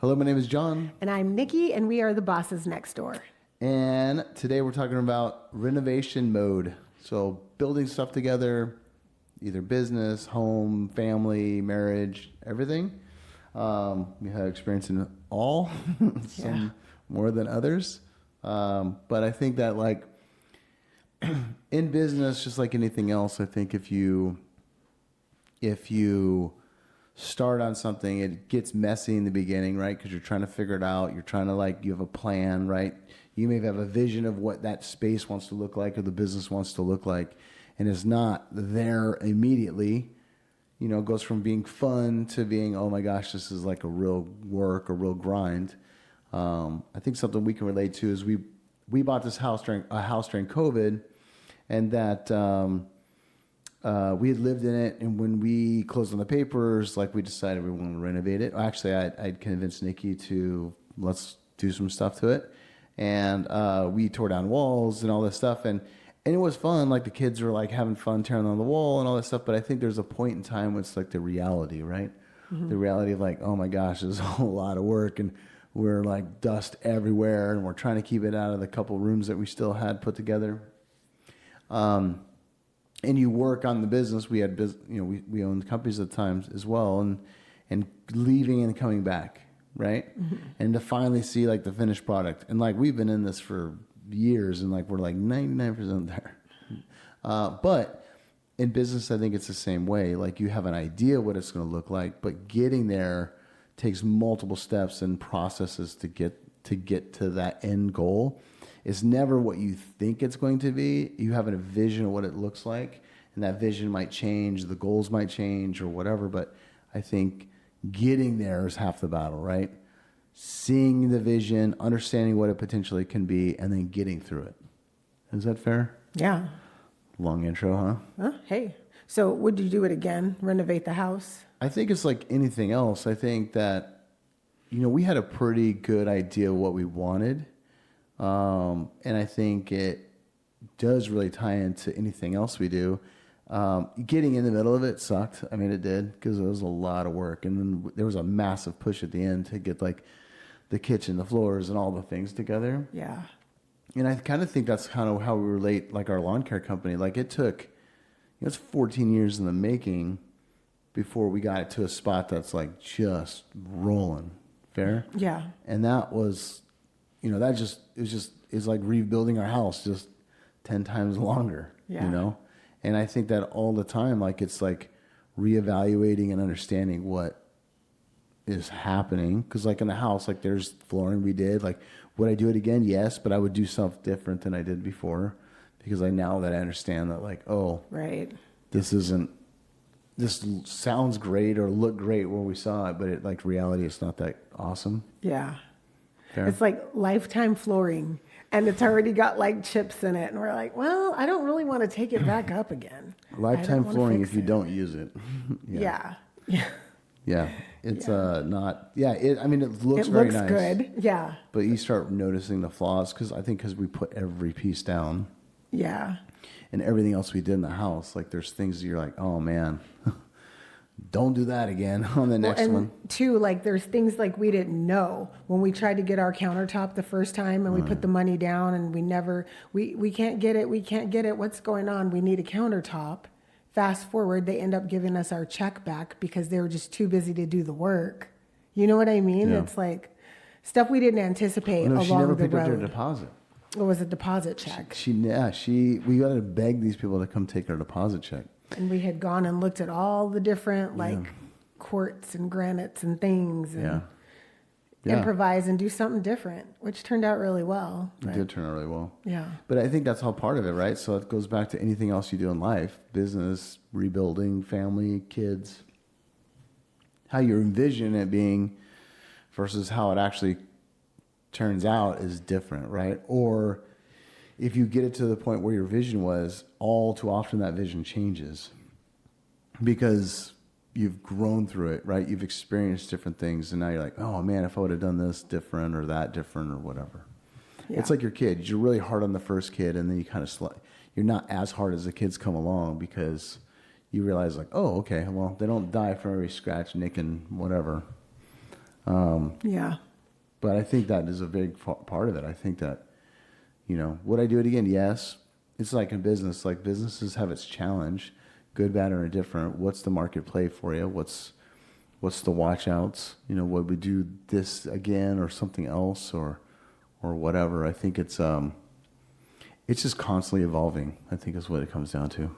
Hello, my name is John. And I'm Nikki, and we are the bosses next door. And today we're talking about renovation mode. So building stuff together, either business, home, family, marriage, everything. We have experience in all, some more than others. But I think that like in business, just like anything else, I think if you start on something, it gets messy in the beginning, right? Because you're trying to figure it out. You're trying to you have a plan, right? You may have a vision of what that space wants to look like or the business wants to look like. And it's not there immediately. You know, it goes from being fun to being, oh my gosh, this is like a real work, a real grind. I think something we can relate to is we bought this house during COVID, and that we had lived in it, and when we closed on the papers, we decided we wanted to renovate it. Actually, I'd convinced Nikki to let's do some stuff to it, and we tore down walls and all this stuff, and it was fun. Like the kids were having fun tearing down the wall and all that stuff. But I think there's a point in time when it's the reality, right? Mm-hmm. The reality of oh my gosh, this is a whole lot of work, and we're dust everywhere, and we're trying to keep it out of the couple rooms that we still had put together. And you work on the business. We had we owned companies at times as well, and leaving and coming back, right? Mm-hmm. And to finally see the finished product, and we've been in this for years, and we're 99% there. But in business, I think it's the same way. You have an idea what it's going to look like, but getting there takes multiple steps and processes to get to that end goal. It's never what you think it's going to be. You have a vision of what it looks like, and that vision might change, the goals might change or whatever, but I think getting there is half the battle, right? Seeing the vision, understanding what it potentially can be, and then getting through it. Is that fair? Yeah. Long intro, huh? Hey. So would you do it again, renovate the house? I think it's like anything else. I think that, we had a pretty good idea of what we wanted. And I think it does really tie into anything else we do. Getting in the middle of it sucked. I mean, it did, because it was a lot of work. And then there was a massive push at the end to get the kitchen, the floors, and all the things together. Yeah. And I kind of think that's kind of how we relate, our lawn care company. It took, it's 14 years in the making before we got it to a spot that's just rolling. Fair? Yeah. And that was, it's like rebuilding our house just 10 times longer, And I think that all the time, it's reevaluating and understanding what is happening. Because in the house, there's flooring we did. Would I do it again? Yes, but I would do something different than I did before. Because now that I understand that, right, this sounds great or looked great where we saw it, but reality, it's not that awesome. Yeah. Fair? It's lifetime flooring, and it's already got chips in it, and we're well, I don't really want to take it back up again. Lifetime flooring if you don't use it. Yeah. Yeah. It's not. Yeah. It looks very nice. It looks good. Yeah. But you start noticing the flaws because we put every piece down. Yeah. And everything else we did in the house, there's things that you're oh man, don't do that again on the next one. And too, there's things we didn't know when we tried to get our countertop the first time, and we put the money down, and we can't get it. We can't get it. What's going on? We need a countertop. Fast forward, they end up giving us our check back because they were just too busy to do the work. You know what I mean? Yeah. It's stuff we didn't anticipate along the road. She never picked up her deposit. It was a deposit check. We got to beg these people to come take our deposit check. And we had gone and looked at all the different quartz and granites and things, and improvise and do something different, which turned out really well. It did turn out really well. Yeah. But I think that's all part of it, right? So it goes back to anything else you do in life, business, rebuilding, family, kids, how you envision it being versus how it actually turns out is different, right? Or if you get it to the point where your vision was, all too often that vision changes because you've grown through it, right? You've experienced different things, and now you're oh man, if I would have done this different or that different or whatever. Yeah. It's like your kids. You're really hard on the first kid, and then you kind of you're not as hard as the kids come along because you realize oh, okay, well, they don't die from every scratch, nick, and whatever. Yeah. But I think that is a big part of it. I think that, would I do it again? Yes. It's like in business, like businesses have its challenge, good, bad, or indifferent. What's the market play for you? What's the watch outs? Would we do this again or something else or whatever? I think it's just constantly evolving, I think is what it comes down to.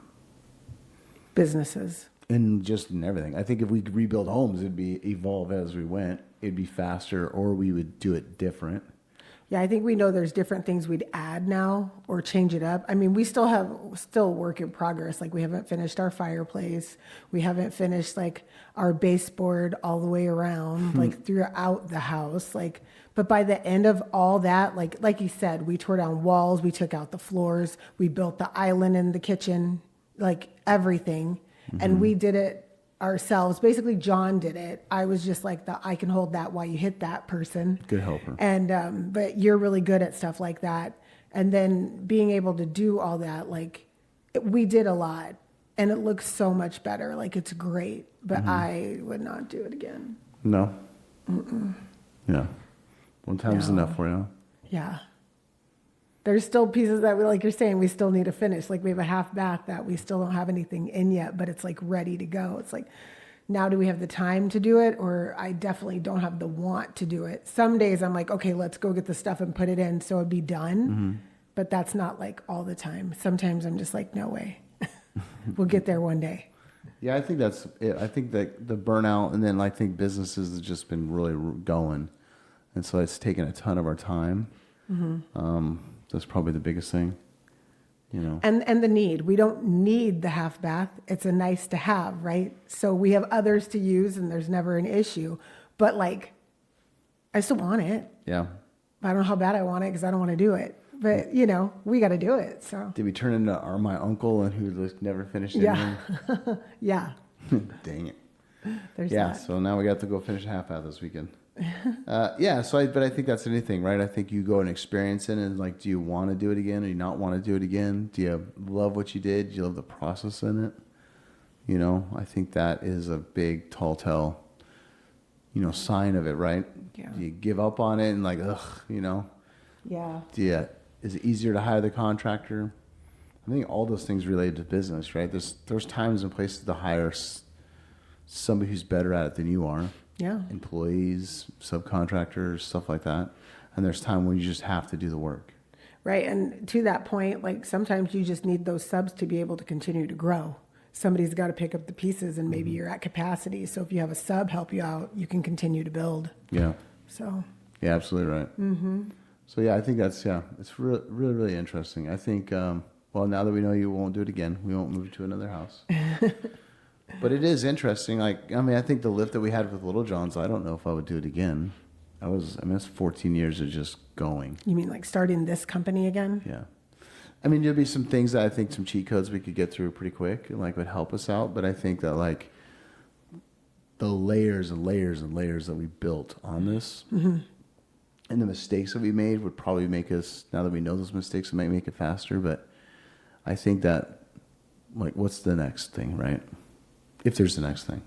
Businesses. And just in everything. I think if we could rebuild homes, it'd be evolve as we went. It'd be faster, or we would do it different. Yeah, I think we know there's different things we'd add now or change it up. I mean, we still work in progress. Like we haven't finished our fireplace. We haven't finished like our baseboard all the way around, like throughout the house. But by the end of all that, like you said, we tore down walls, we took out the floors, we built the island in the kitchen, like everything. And we did it ourselves. Basically, John did it. I was just like I can hold that while you hit that person. Good helper. And but you're really good at stuff like that. And then being able to do all that, we did a lot, and it looks so much better. Like it's great, but I would not do it again. No. Yeah. One time's enough for you. Yeah. There's still pieces that like you're saying, we still need to finish. Like we have a half bath that we still don't have anything in yet, but it's like ready to go. It's like, now do we have the time to do it? Or I definitely don't have the want to do it. Some days I'm like, okay, let's go get the stuff and put it in so it'd be done. But that's not like all the time. Sometimes I'm just like, no way. We'll get there one day. Yeah, I think that's it. I think that the burnout, and then I think businesses have just been really going. And so it's taken a ton of our time. That's probably the biggest thing, And the need. We don't need the half bath. It's a nice to have, right? So we have others to use, and there's never an issue. But I still want it. Yeah. I don't know how bad I want it because I don't want to do it. But we got to do it. So. Did we turn into my uncle and who never finished anything? Yeah. Dang it. There's that. So now we got to go finish half bath this weekend. But I think that's anything, right? I think you go and experience it, and do you want to do it again, or you not want to do it again? Do you love what you did? Do you love the process in it? I think that is a big tall tale, sign of it, right? Yeah. Do you give up on it and Yeah. Is it easier to hire the contractor? I think all those things related to business, right? There's times and places to hire somebody who's better at it than you are. Yeah. Employees, subcontractors, stuff like that. And there's time when you just have to do the work. Right. And to that point, sometimes you just need those subs to be able to continue to grow. Somebody's got to pick up the pieces, and maybe you're at capacity. So if you have a sub help you out, you can continue to build. Yeah. So. Yeah, absolutely right. So I think it's really, really, really interesting. I think, now that we know you won't do it again, we won't move to another house. But it is interesting. I think the lift that we had with Little John's, I don't know if I would do it again. That's 14 years of just going. You mean starting this company again? Yeah. There'd be some things that I think some cheat codes we could get through pretty quick and would help us out. But I think that the layers and layers and layers that we built on this and the mistakes that we made would probably make us, now that we know those mistakes, it might make it faster. But I think that, what's the next thing, right? If there's the next thing.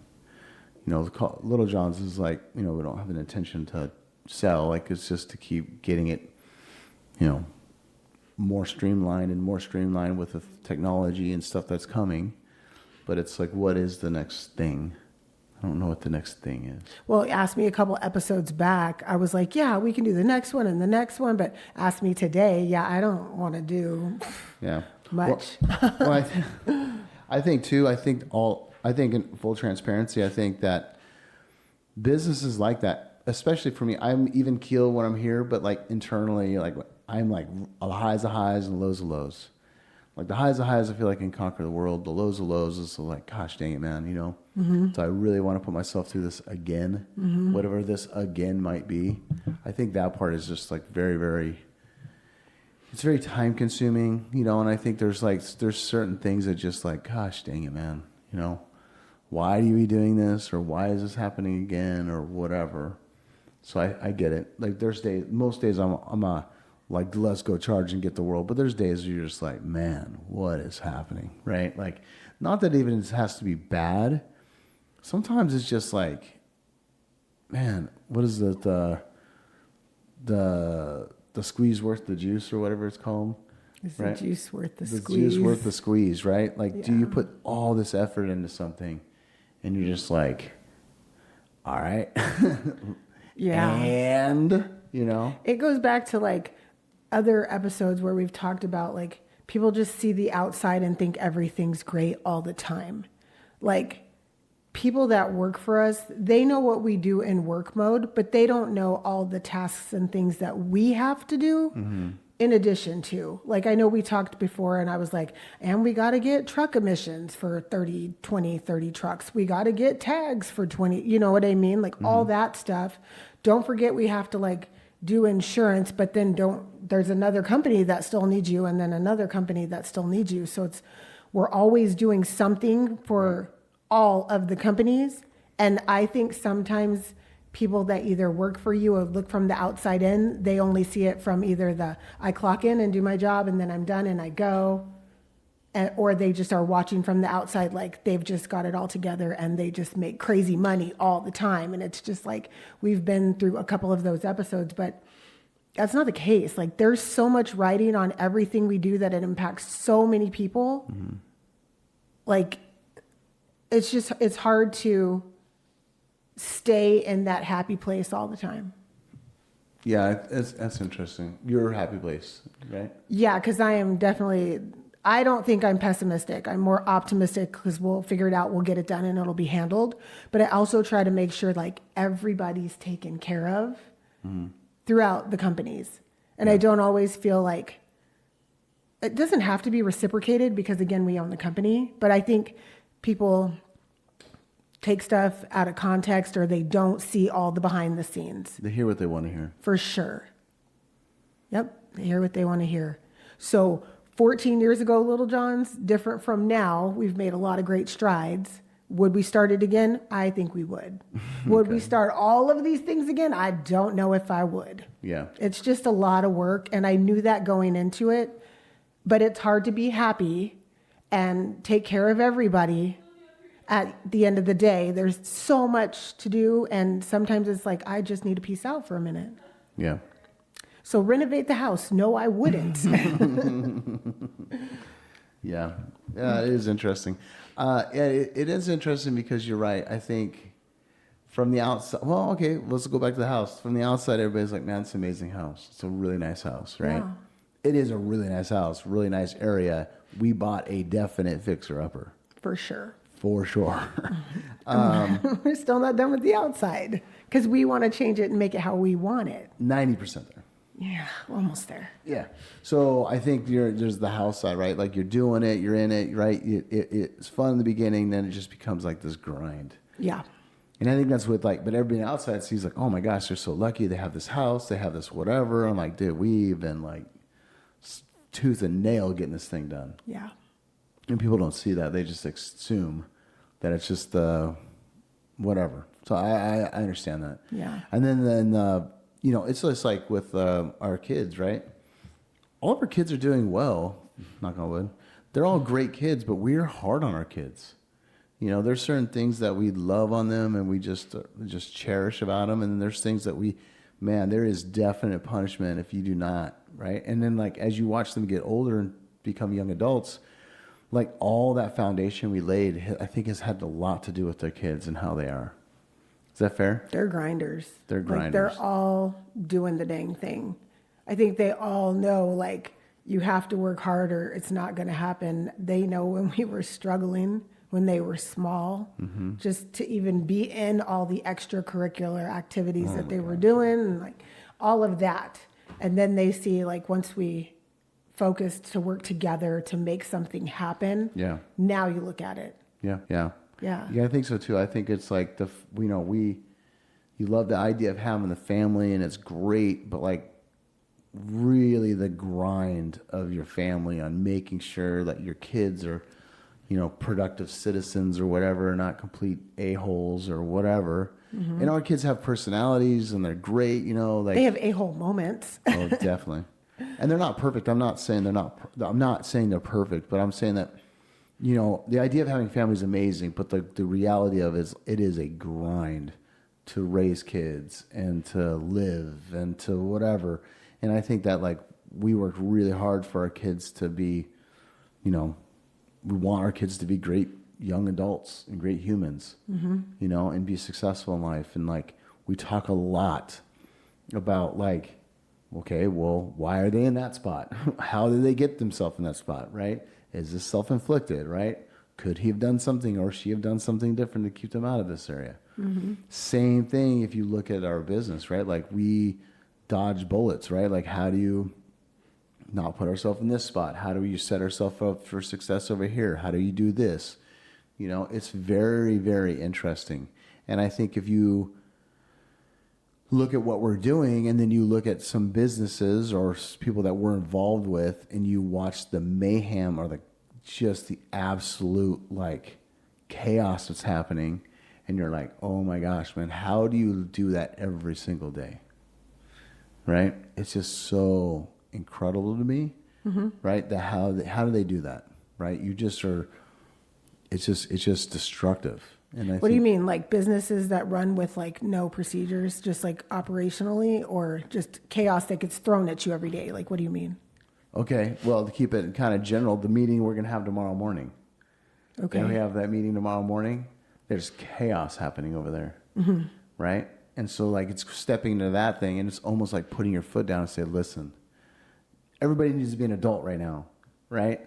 Little John's is we don't have an intention to sell. It's just to keep getting it, more streamlined with the technology and stuff that's coming. But it's what is the next thing? I don't know what the next thing is. Well, ask me a couple episodes back. I was like, yeah, we can do the next one and the next one. But ask me today, I don't want to do much. I think in full transparency, I think that businesses like that, especially for me, I'm even keel when I'm here, but internally, I'm highs of highs and lows of lows. The highs of highs, I feel I can conquer the world. The lows of lows is gosh dang it, man, So I really want to put myself through this again, whatever this again might be. I think that part is just very, very, it's very time consuming, and I think there's certain things that just gosh dang it, man, why are you doing this, or why is this happening again, or whatever. So I get it. There's days, most days I'm a let's go charge and get the world. But there's days where you're just man, what is happening, right? Not that even it has to be bad. Sometimes it's just man, what is it? The squeeze worth the juice or whatever it's called. Is right? the juice worth the The squeeze? juice worth the squeeze, right? Like, do Yeah. you put all this effort into something and you're just like, all right. Yeah. And, you know, It goes back to like other episodes where we've talked about like people just see the outside and think everything's great all the time. Like people that work for us, they know what we do in work mode, but they don't know all the tasks and things that we have to do in addition to. Like I know we talked before and I was like, and we got to get truck emissions for 30 trucks. We got to get tags for 20, you know what I mean? Like all that stuff. Don't forget we have to like do insurance, but then there's another company that still needs you and then another company that still needs you. So we're always doing something for all of the companies. And I think sometimes people that either work for you or look from the outside in, they only see it from either I clock in and do my job and then I'm done and I go, or they just are watching from the outside like they've just got it all together and they just make crazy money all the time. And it's just like we've been through a couple of those episodes, but that's not the case. Like there's so much writing on everything we do that it impacts so many people. Like it's hard to stay in that happy place all the time. yeah, that's interesting. Your happy place, right? Yeah, because I don't think I'm pessimistic. I'm more optimistic because we'll figure it out, we'll get it done, and it'll be handled. But I also try to make sure like everybody's taken care of throughout the companies. And I don't always feel like it doesn't have to be reciprocated because again, we own the company. But I think people take stuff out of context or they don't see all the behind the scenes. They hear what they want to hear. For sure. Yep. They hear what they want to hear. So 14 years ago, Little John's, different from now. We've made a lot of great strides. Would we start it again? I think we would. Would we start all of these things again? I don't know if I would. Yeah. It's just a lot of work. And I knew that going into it. But it's hard to be happy and take care of everybody. At the end of the day, there's so much to do. And sometimes it's like, I just need to peace out for a minute. Yeah. So renovate the house. No, I wouldn't. Yeah. Yeah, it is interesting. It is interesting because you're right. I think from the outside, well, okay, let's go back to the house. From the outside, everybody's like, man, it's an amazing house. It's a really nice house, right? Yeah. It is a really nice house, really nice area. We bought a definite fixer-upper. For sure. For sure. We're still not done with the outside because we want to change it and make it how we want it. 90% there. Yeah, almost there. Yeah. So I think there's the house side, right? Like you're doing it, you're in it, right? It's fun in the beginning, then it just becomes like this grind. Yeah. And I think that's what but everybody outside sees like, oh my gosh, they're so lucky. They have this house, they have this whatever. I'm like, dude, we've been like tooth and nail getting this thing done. Yeah. And people don't see that. They just assume that it's just whatever. So I understand that. Yeah. And then it's just like with our kids, right? All of our kids are doing well, knock on wood. They're all great kids, but we're hard on our kids. You know, there's certain things that we love on them and we just cherish about them. And then there's things that there is definite punishment if you do not, right? And then like as you watch them get older and become young adults, like all that foundation we laid, I think has had a lot to do with their kids and how they are. Is that fair? They're grinders. They're grinders. Like they're all doing the dang thing. I think they all know, like, you have to work harder. It's not going to happen. They know when we were struggling, when they were small, just to even be in all the extracurricular activities that they were doing, and like all of that. And then they see, like, once we focused to work together to make something happen. Yeah. Now you look at it. Yeah. Yeah. Yeah. Yeah, I think so too. I think it's like you love the idea of having the family and it's great, but like really the grind of your family on making sure that your kids are, productive citizens or whatever, not complete a-holes or whatever. Mm-hmm. And our kids have personalities and they're great, like they have a-hole moments. Oh, definitely. And they're not perfect. I'm not saying they're perfect, but I'm saying that, the idea of having family is amazing, but the reality of it is a grind to raise kids and to live and to whatever. And I think that like we worked really hard for our kids to be, we want our kids to be great young adults and great humans, and be successful in life. And like we talk a lot about like, okay, well, why are they in that spot? How did they get themselves in that spot, right? Is this self-inflicted, right? Could he have done something or she have done something different to keep them out of this area? Same thing if you look at our business, right? Like we dodge bullets, right? Like how do you not put ourselves in this spot? How do you set ourselves up for success over here? How do you do this? It's very, very interesting. And I think if you look at what we're doing and then you look at some businesses or people that we're involved with and you watch the mayhem or just the absolute like chaos that's happening and you're like, oh my gosh, man, how do you do that every single day? Right? It's just so incredible to me, right? That how do they do that? Right? You just are, it's just destructive. And what do you mean? Like businesses that run with like no procedures, just like operationally, or just chaos that gets thrown at you every day? Like, what do you mean? Okay. Well, to keep it kind of general, the meeting we're going to have tomorrow morning. Okay. And we have that meeting tomorrow morning. There's chaos happening over there. Right. And so like it's stepping into that thing and it's almost like putting your foot down and say, listen, everybody needs to be an adult right now. Right.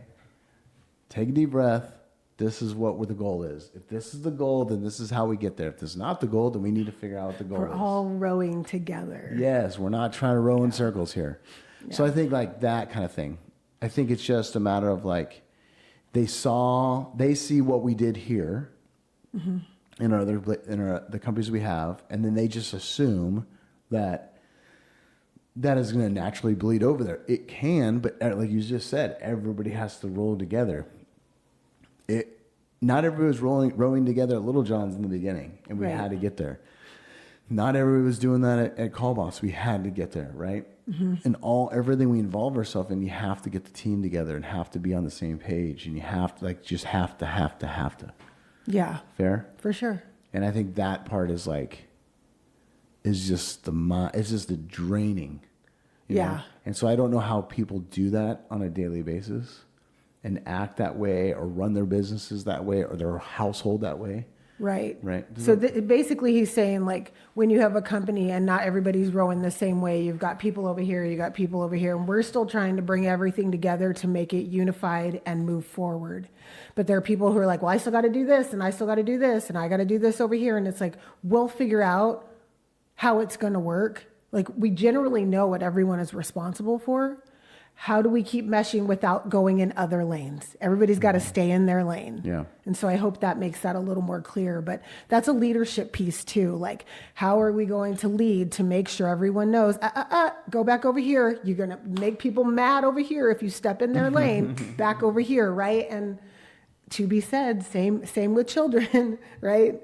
Take a deep breath. This is what the goal is. If this is the goal, then this is how we get there. If this is not the goal, then we need to figure out what the goal is. We're all rowing together. Yes, we're not trying to row in circles here. Yeah. So I think like that kind of thing. I think it's just a matter of like they see what we did here in the companies we have, and then they just assume that is going to naturally bleed over there. It can, but like you just said, everybody has to roll together. Not everybody was rowing together at Little John's in the beginning, and we had to get there. Not everybody was doing that at Call Boss. We had to get there, right? And everything we involve ourselves in, you have to get the team together and have to be on the same page, and you have to have to. Yeah. Fair? For sure. And I think that part is just the draining. You know? And so I don't know how people do that on a daily basis and act that way or run their businesses that way or their household that way. Right. Right. So basically he's saying like when you have a company and not everybody's rowing the same way, you've got people over here, you got people over here, and we're still trying to bring everything together to make it unified and move forward. But there are people who are like, well, I still got to do this and I still got to do this and I got to do this over here. And it's like, we'll figure out how it's going to work. Like we generally know what everyone is responsible for. How do we keep meshing without going in other lanes? Everybody's got to stay in their lane. Yeah. And so I hope that makes that a little more clear. But that's a leadership piece too. Like, how are we going to lead to make sure everyone knows, go back over here. You're going to make people mad over here if you step in their lane, back over here, right? And to be said, same with children, right?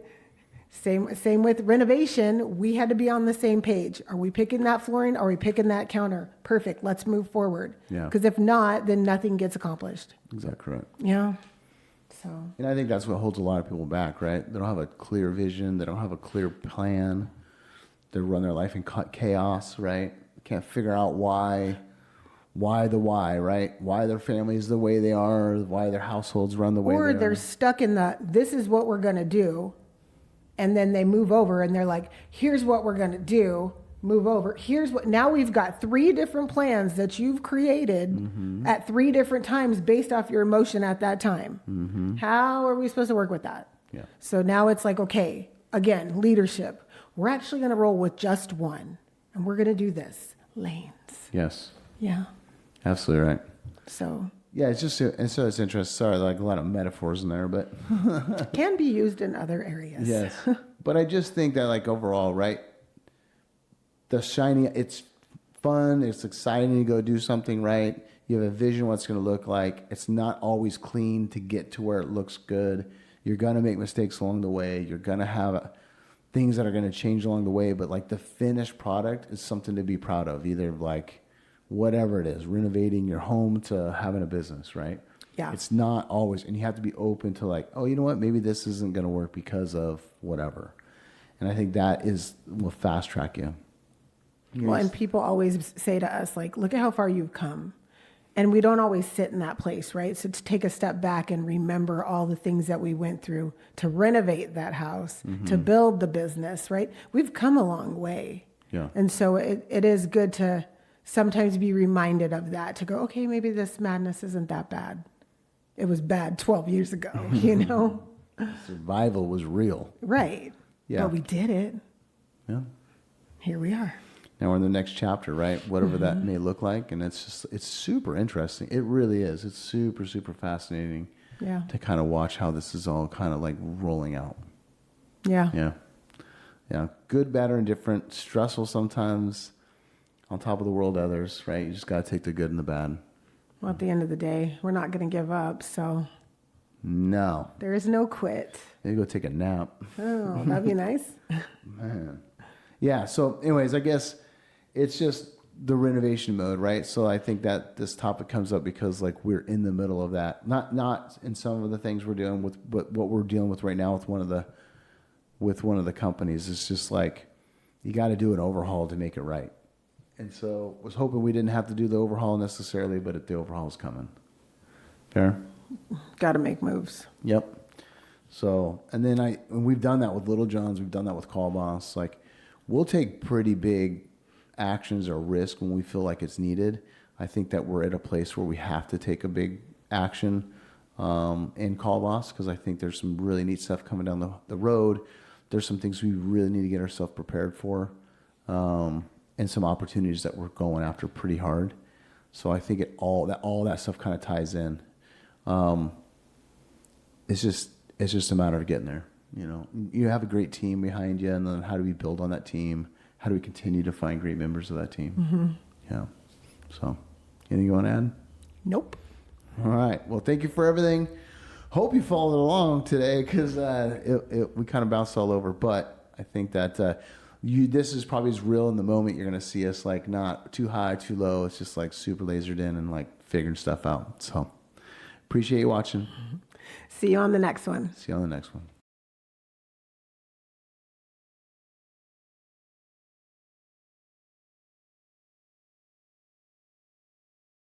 Same with renovation. We had to be on the same page. Are we picking that flooring? Are we picking that counter? Perfect. Let's move forward. Yeah. Because if not, then nothing gets accomplished. Exactly right. Yeah. So. And I think that's what holds a lot of people back, right? They don't have a clear vision. They don't have a clear plan. They run their life in chaos, right? Can't figure out why, right? Why their families the way they are, why their households run the way they are. Or they're stuck in this is what we're going to do. And then they move over and they're like, here's what we're going to do. Move over. Now we've got 3 different plans that you've created at 3 different times based off your emotion at that time. How are we supposed to work with that? Yeah. So now it's like, okay, again, leadership. We're actually going to roll with just one and we're going to do this. Lanes. Yes. Yeah. Absolutely right. So. Yeah, it's interesting. Sorry, like a lot of metaphors in there, but can be used in other areas. Yes, but I just think that like overall, right? It's fun. It's exciting to go do something, right? You have a vision what it's going to look like. It's not always clean to get to where it looks good. You're going to make mistakes along the way. You're going to have things that are going to change along the way, but like the finished product is something to be proud of. Either like whatever it is, renovating your home to having a business, right? Yeah. It's not always, and you have to be open to like, oh, you know what? Maybe this isn't going to work because of whatever. And I think that will fast track you. Well, and people always say to us, like, look at how far you've come. And we don't always sit in that place, right? So to take a step back and remember all the things that we went through to renovate that house, to build the business, right? We've come a long way. Yeah. And so it is good to sometimes be reminded of that, to go, okay, maybe this madness isn't that bad. It was bad 12 years ago, you know? Survival was real. Right. Yeah. But we did it. Yeah. Here we are. Now we're in the next chapter, right? Whatever that may look like. And it's super interesting. It really is. It's super, super fascinating to kind of watch how this is all kind of like rolling out. Yeah. Yeah. Yeah. Good, bad, or indifferent. Stressful sometimes. On top of the world, others, right? You just got to take the good and the bad. Well, at the end of the day, we're not going to give up. So no. There is no quit. Maybe go take a nap. Oh, that'd be nice. Man. Yeah. So anyways, I guess it's just the renovation mode, right? So I think that this topic comes up because like we're in the middle of that. Not in some of the things we're dealing with, but what we're dealing with right now with one of the companies. It's just like you got to do an overhaul to make it right. And so was hoping we didn't have to do the overhaul necessarily, but the overhaul's coming. Fair? Got to make moves. Yep. So, and we've done that with Little John's. We've done that with Call Boss. Like, we'll take pretty big actions or risk when we feel like it's needed. I think that we're at a place where we have to take a big action in Call Boss because I think there's some really neat stuff coming down the road. There's some things we really need to get ourselves prepared for. And some opportunities that we're going after pretty hard. So I think all that stuff kind of ties in. It's just a matter of getting there. You know, you have a great team behind you, and then how do we build on that team? How do we continue to find great members of that team? Mm-hmm. Yeah. So, anything you want to add? Nope. All right. Well, thank you for everything. Hope you followed along today because we kind of bounced all over, but I think that. This is probably as real in the moment. You're going to see us like not too high, too low. It's just like super lasered in and like figuring stuff out. So appreciate you watching. See you on the next one. See you on the next one.